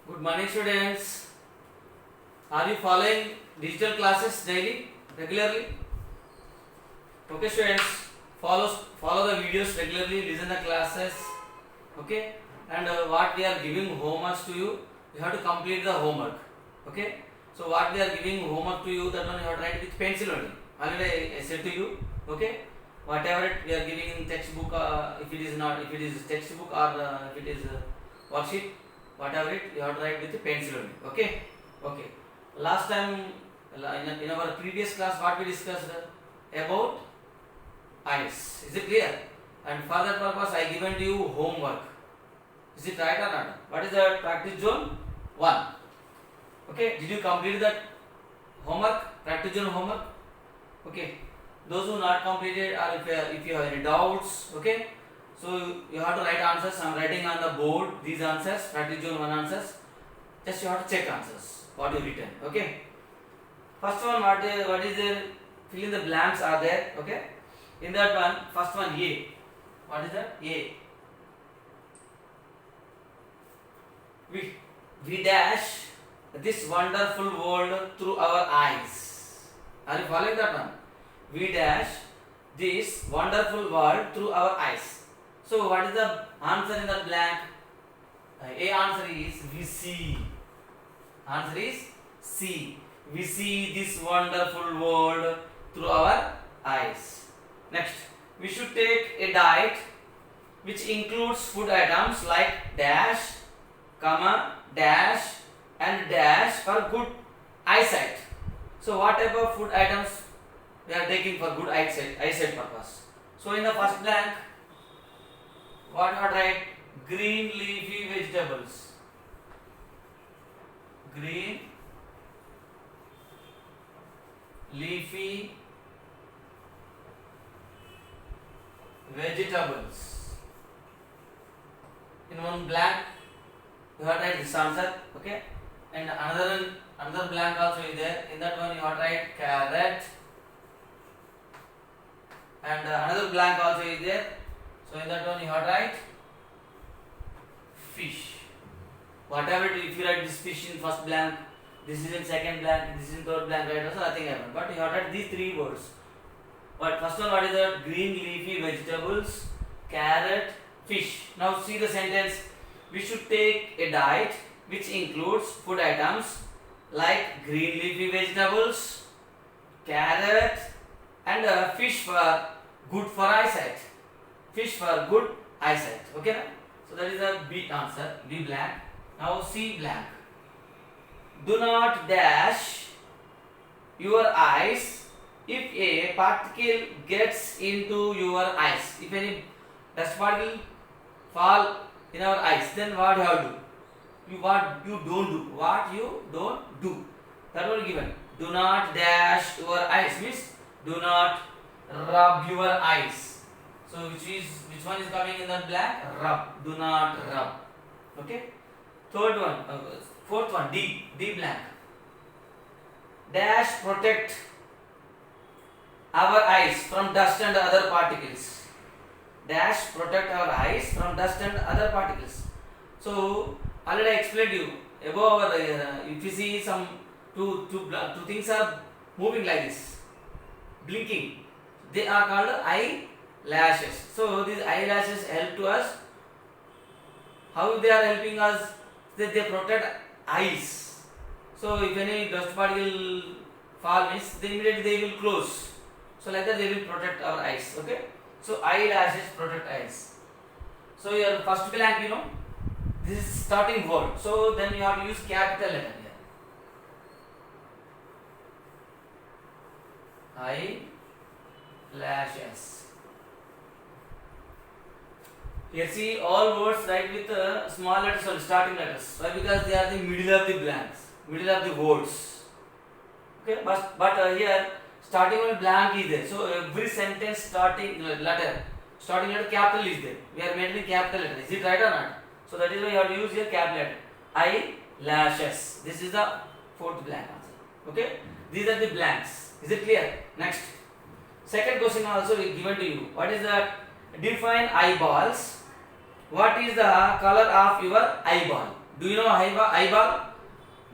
Good morning, students. Are you following digital classes daily, regularly? Okay, students. Follow the videos regularly. Listen the classes. Okay. And what we are giving homeworks to you, you have to complete the homework. Okay. So what we are giving homework to you, that one you have to write with pencil only. Already I said to you. Okay. Whatever we are giving in textbook, if it is textbook or if it is worksheet, whatever it, you have to write with the pencil only. Okay. Okay. Last time in our previous class, what we discussed about eyes. Is it clear? And for that purpose, I given to you homework. Is it right or not? What is the practice zone 1? Okay. Did you complete that homework? Practice zone homework. Okay. Those who not completed, or if you have any doubts, okay. So you have to write answers. I am writing on the board these answers. Practice zone 1 answers. Just you have to check answers. What you written. Okay. First one, what is there? Fill in the blanks are there. Okay. In that one, first one A. What is that? A. We dash this wonderful world through our eyes. Are you following that one? We dash this wonderful world through our eyes. So what is the answer in the blank? A answer is we see. Answer is C. We see this wonderful world through our eyes. Next, we should take a diet which includes food items like dash, comma, dash and dash for good eyesight. So what type of food items we are taking for good eyesight purpose? So in the first blank, what you have to write? Green leafy vegetables. Green leafy vegetables. In one blank, you have to write this answer. Okay. And another blank also is there. In that one, you have to write carrot. And another blank also is there. So in that one, you have to write fish. Whatever it is, if you write this fish in first blank, this is in second blank, this is in third blank, right? So nothing happened. But you have to write these three words. But first one, what is that? Green leafy vegetables, carrot, fish. Now see the sentence. We should take a diet which includes food items like green leafy vegetables, carrot, and fish for good for eyesight. Fish for good eyesight. Okay, na? So that is the B answer. B blank. Now C blank. Do not dash your eyes if a particle gets into your eyes. If any dust particle fall in our eyes, then what you have to do? What you don't do. What you don't do. That will given. Do not dash your eyes means do not rub your eyes. So which one is coming in the blank? Rub. Do not rub. Okay. Third one, fourth one, D blank. Dash protect our eyes from dust and other particles. Dash protect our eyes from dust and other particles. So already I explained you above our if you see some two things are moving like this, blinking, they are called eyelashes. So these eyelashes help to us. How they are helping us? They protect eyes. So if any dust particle fall means, then immediately they will close. So like that they will protect our eyes. Okay. So eyelashes protect eyes. So your first blank, this is starting word. So then you have to use capital letter here. Eyelashes. Here see all words write with small letters or starting letters. Why? Because they are the middle of the blanks, middle of the words. Okay, but here starting one blank is there. So every sentence starting letter capital is there. We are making capital letter. Is it right or not? So that is why you have to use here capital letter. Eyelashes. This is the fourth blank answer. Okay, these are the blanks. Is it clear? Next, second question also given to you. What is that? Define eyeballs. What is the color of your eyeball? Do you know eyeball?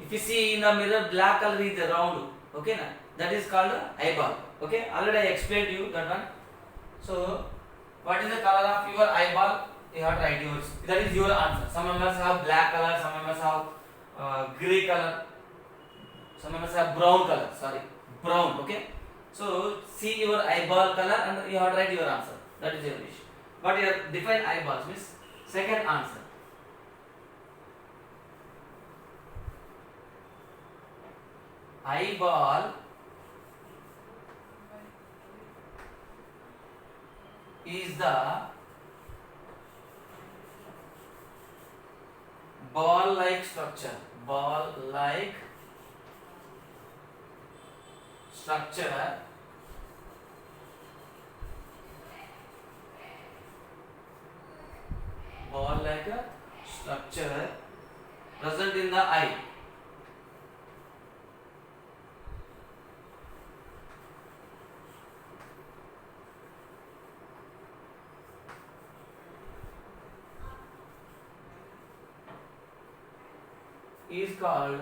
If you see in the mirror, black color is round. Okay, na? That is called eyeball. Okay, already I explained to you that one. So, what is the color of your eyeball? You have to write yours. That is your answer. Some members have black color, some members have grey color, some members have brown color. Sorry, brown. Okay. So, see your eyeball color and you have to write your answer. That is your wish. But your define eyeballs means second answer. Eyeball is the ball-like structure. Ball-like structure ball-like structure present in the eye. Is called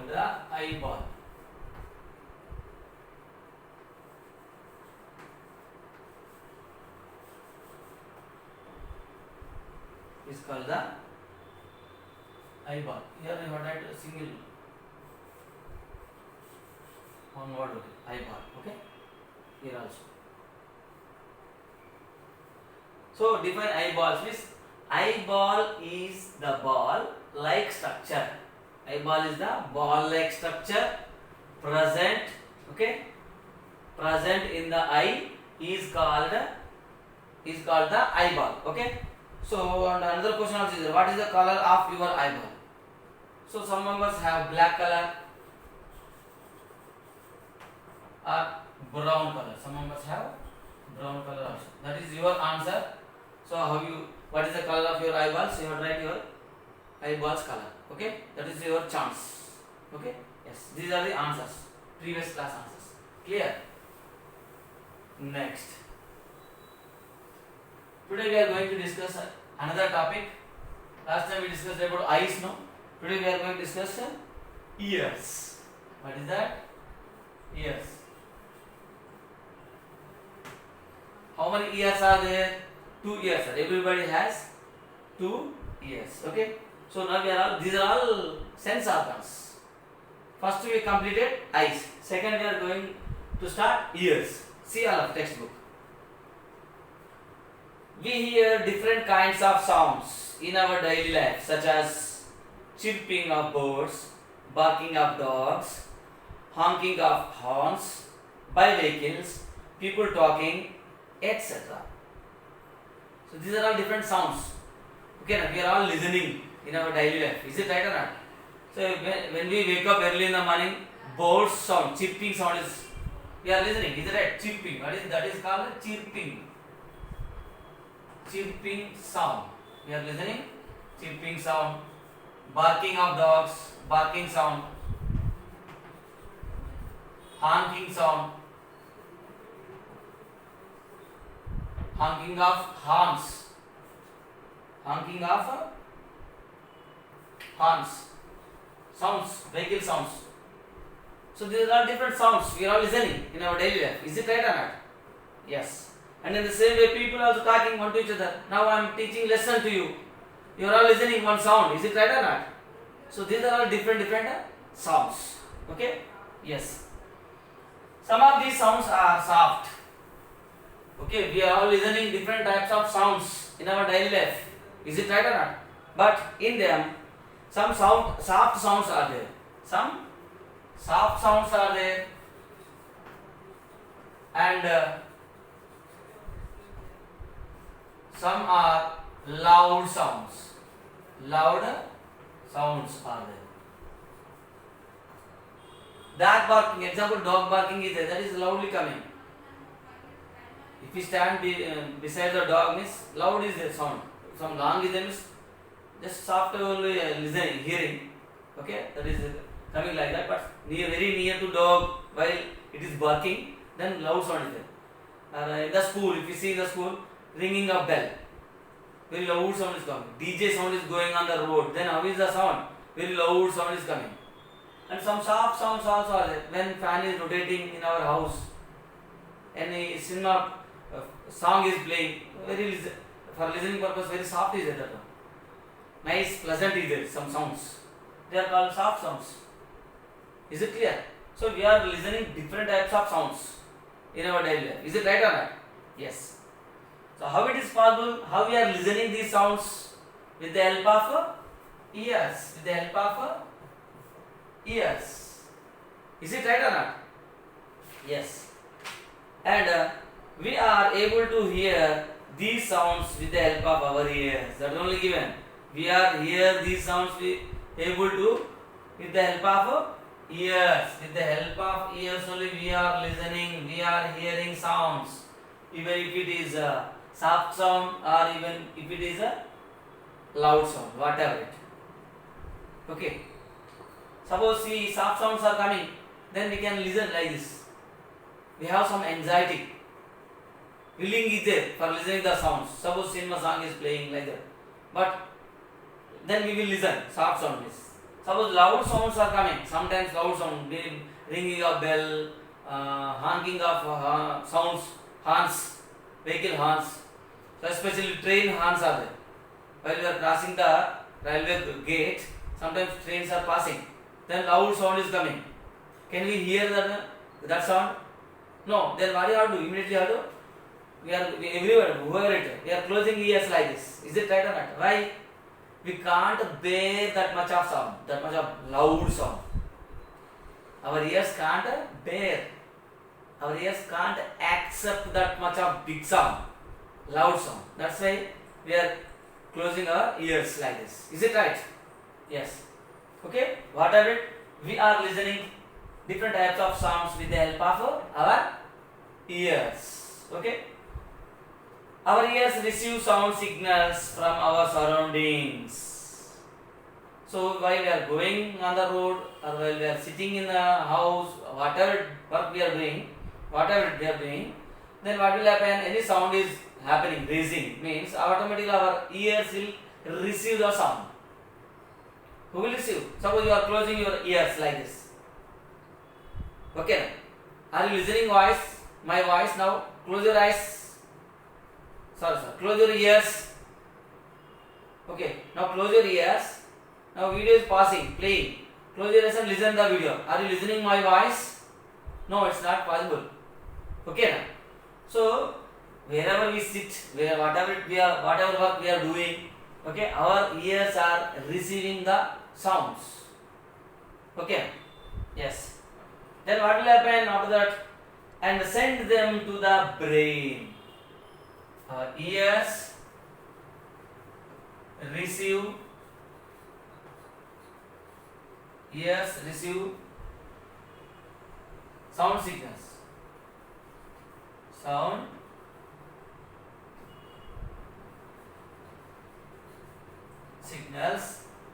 the eyeball. Is called the eyeball. Here we have write a single one word only, eyeball. Okay. Here also. So define eyeballs means eyeball is the ball-like structure. Eyeball is the ball-like structure present. Okay, present in the eye is called the eyeball. Okay. So and another question also is there. What is the color of your eyeball? So some members have black color or brown color. Some members have brown color also. That is your answer. So what is the color of your eyeballs? You have to write your eyeballs color. Okay, that is your chance. Okay, yes, these are the answers, previous class answers. Clear? Next, today we are going to discuss another topic. Last time we discussed about eyes. No, today we are going to discuss ears. What is that? Ears. How many ears are there? 2 ears. Everybody has 2 ears. Okay. So now these are all sense organs. First we completed eyes. Second we are going to start ears. See all of textbook. We hear different kinds of sounds in our daily life, such as chirping of birds, barking of dogs, honking of horns by vehicles, people talking, etc. So these are all different sounds. Okay, we are all listening in our daily life. Is it right or not? So when we wake up early in the morning, birds sound, chirping sound is, we are listening. Is it right? Chirping. What is that? Is called chirping. Chirping sound. We are listening. Chirping sound. Barking of dogs. Barking sound. Honking sound. Honking of horns. Honking of horns. Sounds. Vehicle sounds. So these are different sounds. We are all listening in our daily life. Is it right or not? Yes. And in the same way, people are also talking one to each other. Now I am teaching lesson to you. You are all listening one sound. Is it right or not? So these are all different sounds. Okay? Yes. Some of these sounds are soft. Okay, we are all listening different types of sounds in our daily life. Is it right or not? But in them, some soft sounds are there. Some soft sounds are there, and some are loud sounds. Loud sounds are there. Dog barking, example, dog barking is there. That is loudly coming. If we stand beside the dog, means loud is the sound. Some long is there, means just soft only listening, hearing. Okay, that is coming like that. But very near to dog while it is barking, then loud sound is there. In the school, if you see in the school, ringing of bell, very loud sound is coming. DJ sound is going on the road, then how is the sound? Very loud sound is coming. And some soft sounds also are there. When fan is rotating in our house, any cinema song is playing, for listening purpose, very soft is there. Nice, pleasant is there, some sounds. They are called soft sounds. Is it clear? So we are listening different types of sounds in our daily life. Is it right or not? Yes. So how it is possible? How we are listening these sounds? With the help of ears. With the help of ears. Is it right or not? Yes. And we are able to hear these sounds with the help of our ears. That is only given. We are hear these sounds able to with the help of ears. With the help of ears only we are listening, we are hearing sounds. Even if it is a soft sound or even if it is a loud sound, whatever it. Okay. Suppose see soft sounds are coming, then we can listen like this. We have some anxiety. Willing is there for listening the sounds. Suppose cinema song is playing like that. But then we will listen, soft sound is. Suppose loud sounds are coming, sometimes loud sound, ringing of bell, honking of sounds, horns, vehicle horns. So especially train horns are there. While we are crossing the railway gate, sometimes trains are passing. Then loud sound is coming. Can we hear that sound? No. Then what do you have to do? Immediately you have to. We are everywhere, whoever it is, we are closing ears like this. Is it right or not? Why? We can't bear that much of sound, that much of loud sound. Our ears can't bear. Our ears can't accept that much of big sound, loud sound. That's why we are closing our ears like this. Is it right? Yes. Okay. What are it? We are listening different types of sounds with the help of our ears. Okay. Our ears receive sound signals from our surroundings. So while we are going on the road or while we are sitting in the house, whatever work we are doing, then what will happen? Any sound is happening, raising, means automatically our ears will receive the sound. Who will receive? Suppose you are closing your ears like this. Okay. Are you listening voice? My voice now. Close your eyes. Sorry. Close your ears. Okay. Now close your ears. Now video is passing, playing. Close your eyes and listen the video. Are you listening my voice? No, it's not possible. Okay. So wherever we sit, whatever work we are doing, okay, our ears are receiving the sounds. Okay. Yes. Then what will happen after that? And send them to the brain. Our ears receive sound signals.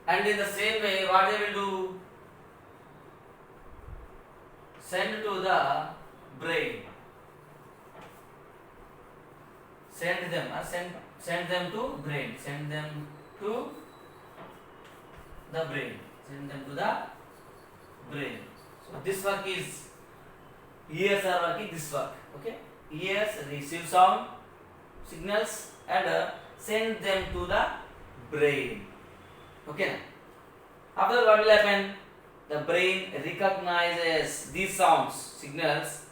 And in the same way, what they will do? Send to the brain. Send them to brain. Send them to the brain. Send them to the brain. So this work is, ears are working this work. Okay. Ears receive sound signals and send them to the brain. Okay. After that, what will happen? The brain recognizes these sounds signals.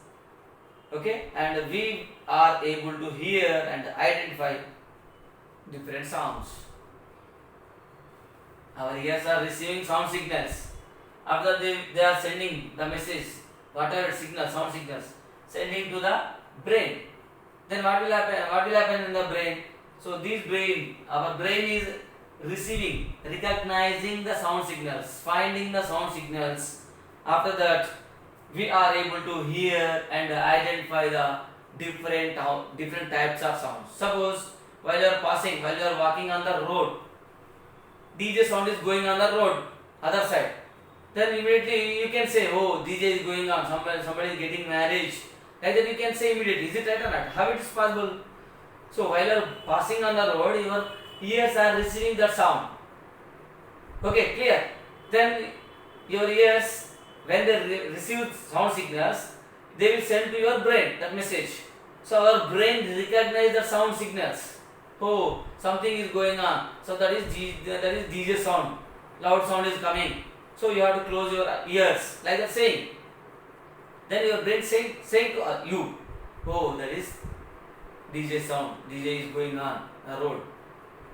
Okay, and we are able to hear and identify different sounds. Our ears are receiving sound signals. After they are sending the message, whatever signals, sound signals, sending to the brain. Then what will happen? What will happen in the brain? So our brain is receiving, recognizing the sound signals, finding the sound signals. After that, we are able to hear and identify the different types of sounds. Suppose while you are walking on the road, DJ sound is going on the road, other side. Then immediately you can say, oh, DJ is going on, somebody is getting married, Like that you can say immediately. Is it right or not? How it is possible? So while you are passing on the road, your ears are receiving that sound. Okay, clear? Then your ears, when they receive sound signals, they will send to your brain that message. So our brain recognize the sound signals. Oh, something is going on. So that is DJ sound. Loud sound is coming. So you have to close your ears, like that saying. Then your brain saying to you, oh, that is DJ sound. DJ is going on the road.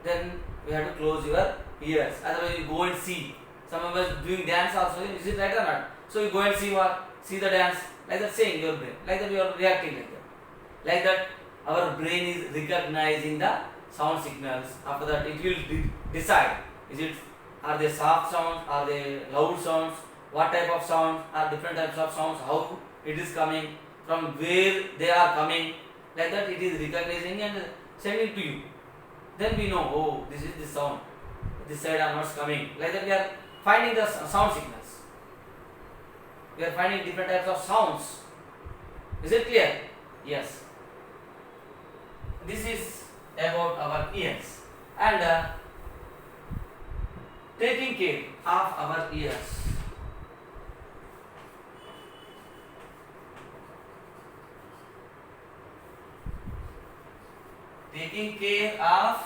Then you have to close your ears. Otherwise you go and see. Some of us doing dance also. Is it right or not? So you go and see the dance. Like that saying your brain. Like that you are reacting like that. Like that our brain is recognizing the sound signals. After that it will decide. Are they soft sounds? Are they loud sounds? What type of sounds? Are different types of sounds? How it is coming? From where they are coming? Like that it is recognizing and sending to you. Then we know, oh, this is the sound. This side are not coming. Like that we are finding the sound signals. We are finding different types of sounds. Is it clear? Yes. This is about our ears. And taking care of our ears. Taking care of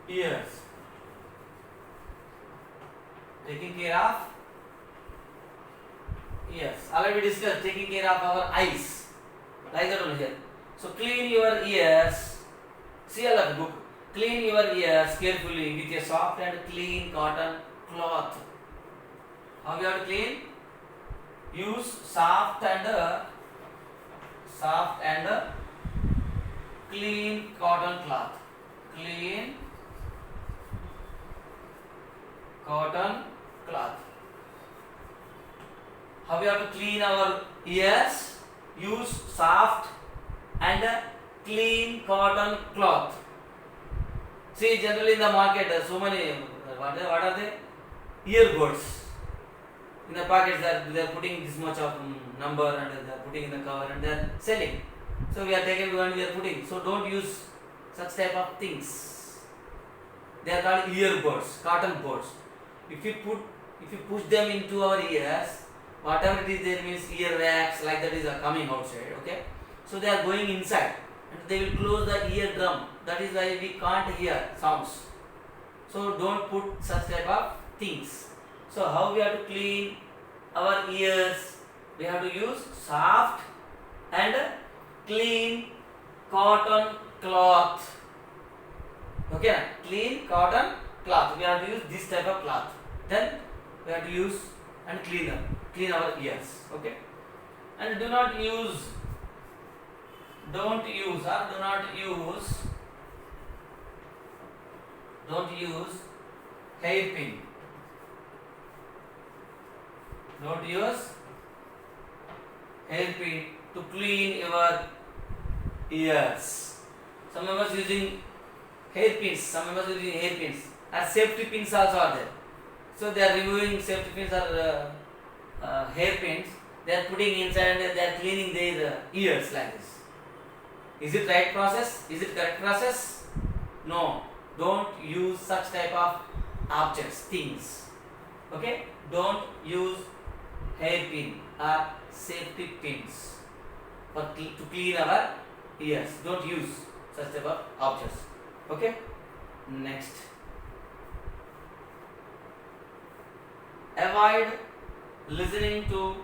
ears. Taking care of ears. Already we discussed taking care of our eyes. Like that only here. So clean your ears. See all of the book. Clean your ears carefully with a soft and clean cotton cloth. How you have to clean? Use soft and clean cotton cloth. Clean cotton cloth. How we have to clean our ears? Use soft and clean cotton cloth. See, generally in the market, so many, what are they? Earbuds. In the packets, they are putting this much of number and they are putting in the cover and they are selling. So we are taking one, we are putting. So don't use such type of things. They are called earbuds, cotton buds. If you push them into our ears, whatever it is there means ear wax like that is coming outside. Okay. So they are going inside and they will close the eardrum. That is why we can't hear sounds. So don't put such type of things. So how we have to clean our ears? We have to use soft and clean cotton cloth. Okay, clean cotton cloth. We have to use this type of cloth. Then we have to use and clean our ears. Okay, and do not use hairpin. Don't use hairpin to clean your ears. Some of us using hairpins. And safety pins also are there. So they are removing safety pins or hairpins. They are putting inside and they are cleaning their ears like this. Is it right process? Is it correct process? No. Don't use such type of objects, things. Okay? Don't use hairpin or safety pins to clean our ears. Don't use such type of objects. Okay? Next. Avoid listening to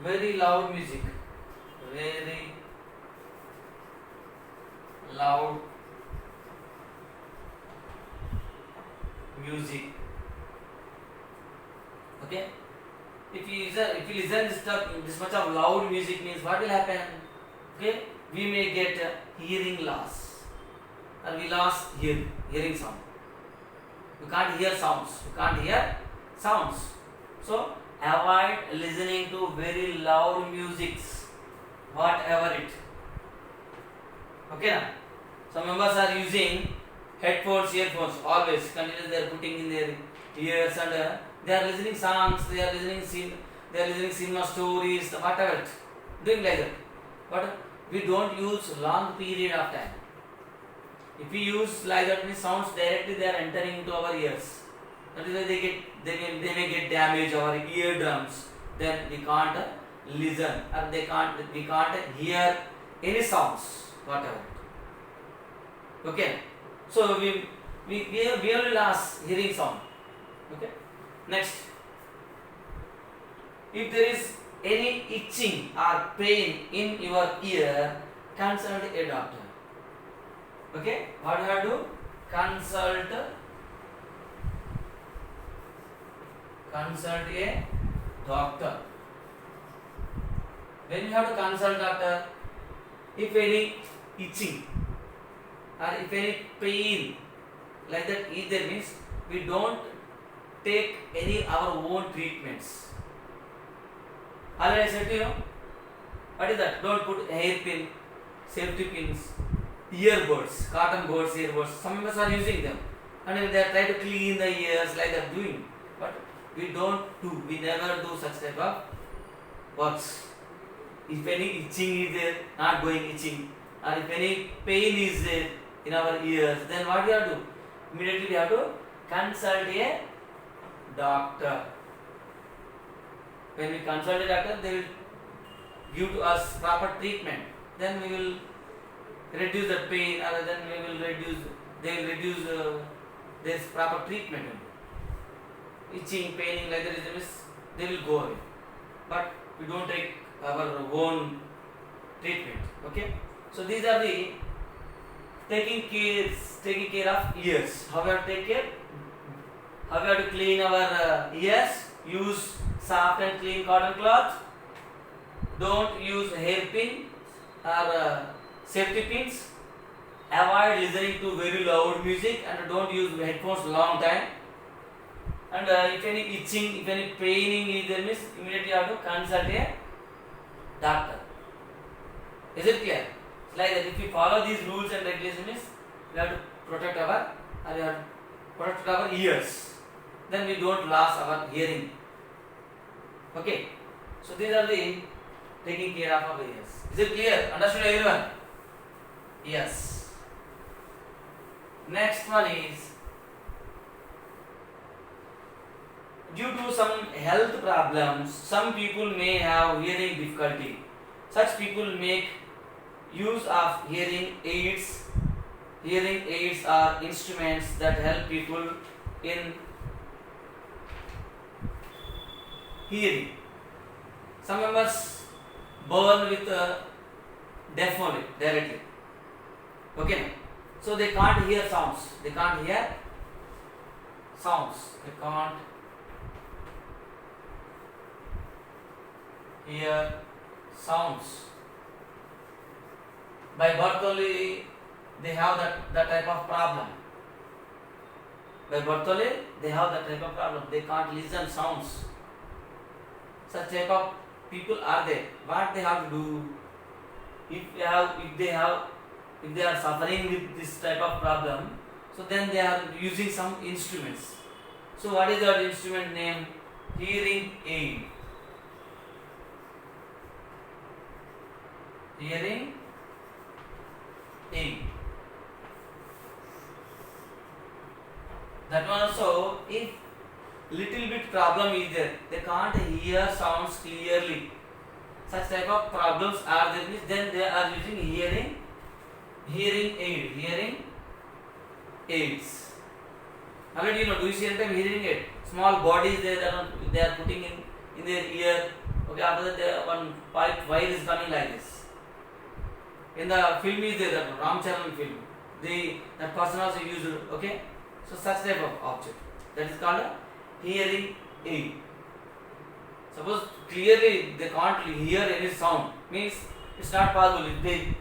very loud music. Very loud music. Okay? If you listen this much of loud music means what will happen? Okay? We may get hearing loss. Or we lost hearing sound. You can't hear sounds. So avoid listening to very loud musics. whatever it. Okay na? Some members are using headphones, earphones always continuously they are putting in their ears and they are listening songs, they are listening cinema stories, whatever doing like that. But we don't use long period of time. If we use like that, means sounds directly they are entering into our ears. That is why they may get damage our eardrums. Then we can't listen or we can't hear any sounds whatever. Okay. So we only lost hearing sound. Okay. Next, if there is any itching or pain in your ear, consult a doctor. Okay, what do you have to do? Consult a doctor. When you have to consult doctor, if any itching or if any pain like that is there, means we don't take any our own treatments. Already I said to you, what is that? Don't put hairpin, safety pins, earbuds, cotton buds, earbuds. Some members are using them and they try to clean the ears like that doing. But we don't do, we never do such type of works. If any itching is there, not going itching, or if any pain is there in our ears, then what we have to do? Immediately we have to consult a doctor. When we consult a doctor, they will give to us proper treatment. Then we will reduce the pain, or then they will reduce this proper treatment. Itching, paining like that is they will go away. But we don't take our own treatment. Okay. So these are the taking care of ears. How we have to take care? How we have to clean our ears? Use soft and clean cotton cloth. Don't use hairpin or safety pins. Avoid listening to very loud music and don't use headphones long time. And if any itching, if any paining is there, means immediately you have to consult a doctor. Is it clear? It's like that. If we follow these rules and regulations, means we have to protect our ears. Then we don't lose our hearing. Okay. So these are the taking care of our ears. Is it clear? Understood everyone? Yes. Next one is, due to some health problems, some people may have hearing difficulty. Such people make use of hearing aids. Hearing aids are instruments that help people in hearing. Some members born with deaf only directly. Okay. So they can't hear sounds. They can't hear sounds. They can't hear sounds. By birth only they have that type of problem. By birth only they have that type of problem. They can't listen sounds. Such type of people are there. What they have to do? If they are suffering with this type of problem, so then they are using some instruments. So what is that instrument name? Hearing aid. Hearing aid. That one also, if little bit problem is there, they can't hear sounds clearly. Such type of problems are there, then they are using hearing aid. Hearing aids. Already do you see anytime hearing aid? Small bodies they are putting in their ear. Okay, after that one pipe wire is coming like this. In the film is there, that Ramcharan film. That person also used. Okay, so such type of object, that is called a hearing aid. Suppose clearly they can't hear any sound, means it's not possible if they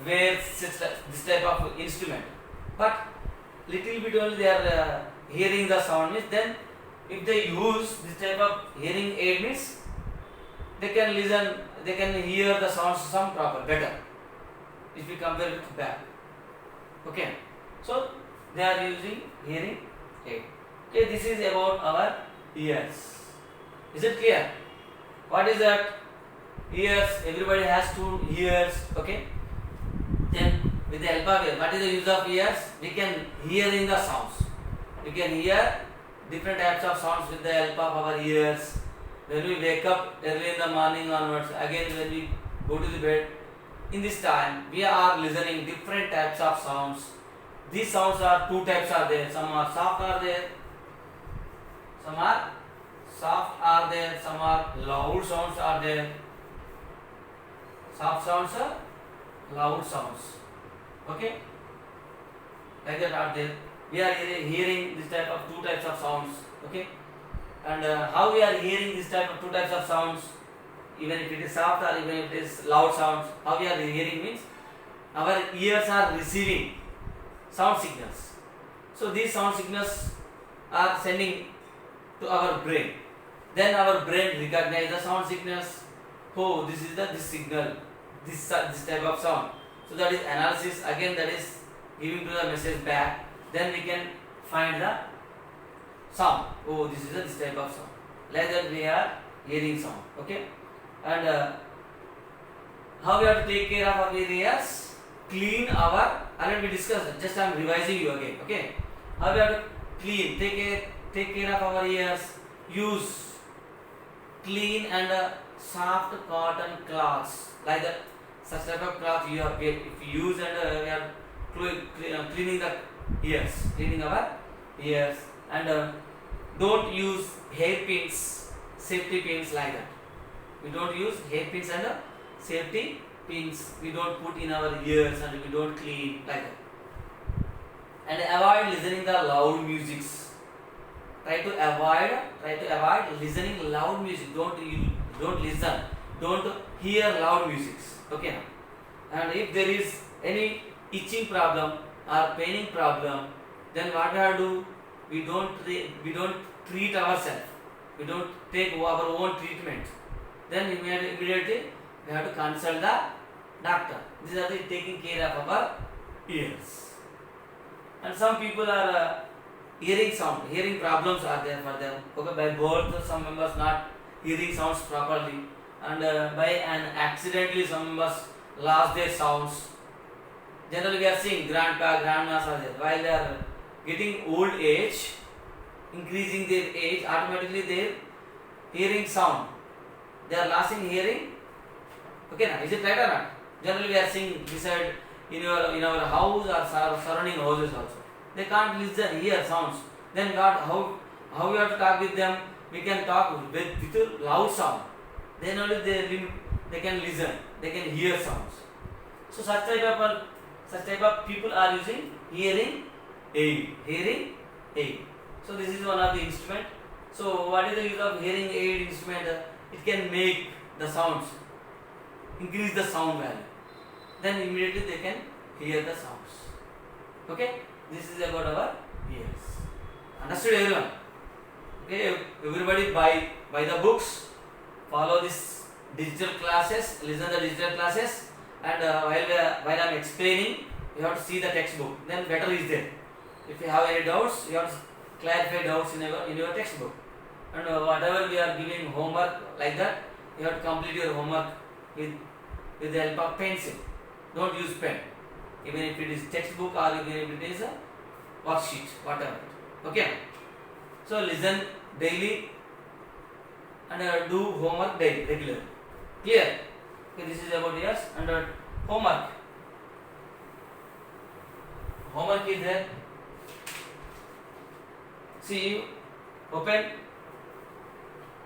wear this type of instrument. But little bit only they are hearing the sound, means then if they use this type of hearing aid, means they can listen, they can hear the sounds some proper better if we compare with back. Okay, so they are using hearing aid. Okay, this is about our ears. Is it clear? What is that? Ears. Everybody has two ears. Okay. Then with the help of ears, what is the use of ears? We can hear in the sounds. We can hear different types of sounds with the help of our ears. When we wake up early in the morning onwards, again when we go to the bed, in this time we are listening different types of sounds. These sounds are two types are there. Some are soft are there. Some are soft are there. Some are loud sounds are there. Soft sounds are loud sounds. Okay, like that are there. We are hearing this type of two types of sounds. Okay, and how we are hearing this type of two types of sounds, even if it is soft or even if it is loud sounds, how we are hearing means our ears are receiving sound signals. So these sound signals are sending to our brain. Then our brain recognize the sound signals. Oh, this is this signal, this type of sound. So that is analysis. Again, that is giving to the message back. Then we can find the sound. Oh, this is this type of sound. Like that we are hearing sound. Okay, and how we have to take care of our ears? Clean our. Already we discussed. Just I am revising you again. Okay, how we have to clean? Take care of our ears. Use clean and soft cotton cloths, like that. Such type of cloth you have, if you use, and we are cleaning the ears, cleaning our ears, and don't use hairpins, safety pins, like that. We don't use hairpins and safety pins. We don't put in our ears and we don't clean, like that. And avoid listening the loud musics. Try to avoid listening loud music. Don't listen. Don't hear loud musics. Okay. And if there is any itching problem or paining problem, then what we have to do? We don't treat ourselves. We don't take our own treatment. Then immediately we have to consult the doctor. These are the taking care of our ears. And some people are hearing problems are there for them. Okay, by birth some members not hearing sounds properly, and by an accidentally some members lost their sounds. Generally we are seeing grandpa, grandmas are there. While they are getting old age, increasing their age, automatically their hearing sound, they are losing hearing. Okay, now is it right or not? Generally we are seeing beside in our house or surrounding houses also. They can't listen, hear sounds. Then God, how we have to talk with them? We can talk with a loud sound. Then only they can listen, they can hear sounds. So such type of people are using hearing aid. Hearing aid. So this is one of the instrument. So what is the use of hearing aid instrument? It can make the sounds, increase the sound value. Then immediately they can hear the sounds. Okay, this is about our ears. Understood, everyone? Okay, everybody buy the books, follow this digital classes, listen the digital classes, and while I am explaining, you have to see the textbook. Then better is there. If you have any doubts, you have to clarify doubts in your textbook. And whatever we are giving homework like that, you have to complete your homework with the help of pencil. Don't use pen. Even if it is textbook or even if it is a worksheet, whatever. Okay. So listen daily and do homework daily, regularly. Clear? Okay, this is about yours. And homework. Homework is there. See, you open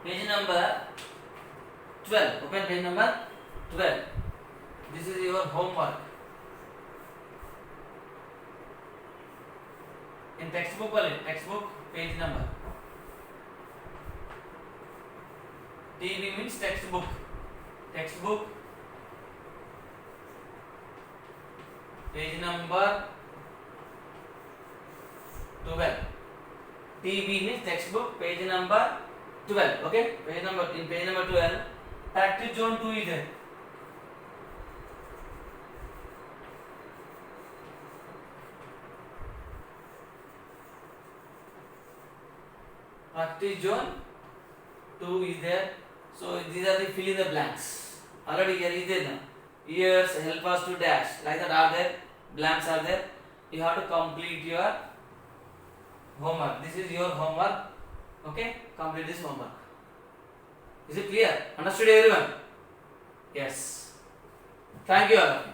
page number 12. Open page number 12. This is your homework. In textbook page number. TB means textbook. Textbook page number 12. TB means textbook page number 12. Okay, in page number 12 practice zone 2 is there. Practice zone 2 is there. So these are the fill in the blanks. Already here is there now. Years help us to dash. Like that are there. Blanks are there. You have to complete your homework. This is your homework. Okay? Complete this homework. Is it clear? Understood everyone? Yes. Thank you all.